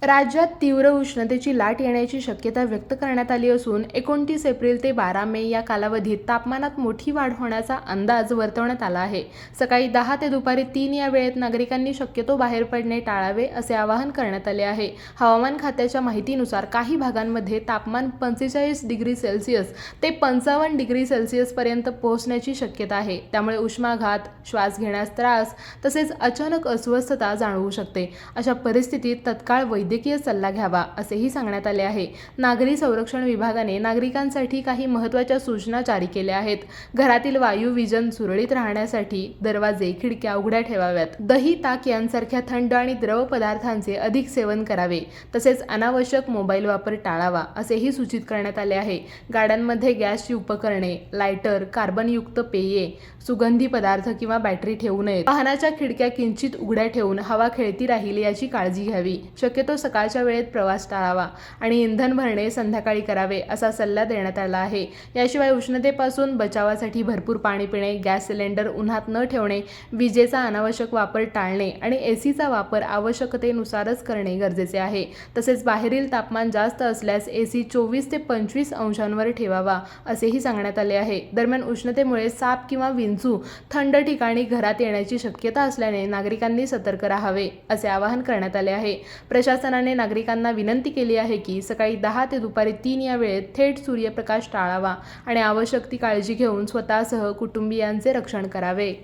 राज्यात तीव्र उष्णतेची लाट येण्याची शक्यता व्यक्त करण्यात आली असून 29 एप्रिल ते 12 मे या कालावधीत तापमानात मोठी वाढ होण्याचा अंदाज वर्तवण्यात आला आहे. सकाळी 10 ते दुपारी 3 या वेळेत नागरिकांनी शक्यतो बाहेर पडणे टाळावे असे आवाहन करण्यात आले आहे. हवामान खात्याच्या माहितीनुसार काही भागांमध्ये तापमान 45 डिग्री सेल्सिअस ते 55 डिग्री सेल्सिअस पर्यंत पोहोचण्याची शक्यता आहे. त्यामुळे उष्माघात, श्वास घेण्यास त्रास तसेच अचानक अस्वस्थता जाणवू शकते. अशा परिस्थितीत तत्काळ वैद्यकीय सल्ला घ्यावा असेही सांगण्यात आले आहे. नागरी संरक्षण विभागाने नागरिकांसाठी काही महत्त्वाच्या सूचना जारी केल्या आहेत. घरातील वायू विजन सुरळीत राहण्यासाठी दरवाजे, खिडक्या उघड्या ठेवाव्यात. दही, ताक यांसारख्या थंड आणि द्रव पदार्थांचे अधिक सेवन करावे. तसेच अनावश्यक मोबाईल वापर टाळावा असेही सूचित करण्यात आले आहे. गाड्यांमध्ये गॅसची उपकरणे, लायटर, कार्बनयुक्त पेये, सुगंधी पदार्थ किंवा बॅटरी ठेवू नयेत. वाहनाच्या खिडक्या किंचित उघड्या ठेवून हवा खेळती राहील याची काळजी घ्यावी. शक्यतो सकाळच्या वेळेत प्रवास टाळावा आणि इंधन भरणे संध्याकाळी करावे असा सल्ला देण्यात आला आहे. याशिवाय उष्णतेपासून बचावासाठी भरपूर पाणी पिणे, गॅस सिलेंडर उन्हात न ठेवणे, विजेचा अनावश्यक वापर टाळणे आणि एसीचा वापर आवश्यकतेनुसारच करणे गरजेचे आहे. तसेच बाहेरील तापमान जास्त असल्यास एसी 24 ते 25 अंशांवर ठेवावा असेही सांगण्यात आले आहे. दरम्यान उष्णतेमुळे साप किंवा विंचू थंड ठिकाणी घरात येण्याची शक्यता असल्याने नागरिकांनी सतर्क राहावे असे आवाहन करण्यात आले आहे. प्रशासनाने नागरिकांना विनंती केली आहे की सकाळी 10 ते दुपारी 3 या वेळेत थेट सूर्यप्रकाश टाळावा आणि आवश्यक ती काळजी घेऊन स्वतःसह कुटुंबियांचे रक्षण करावे.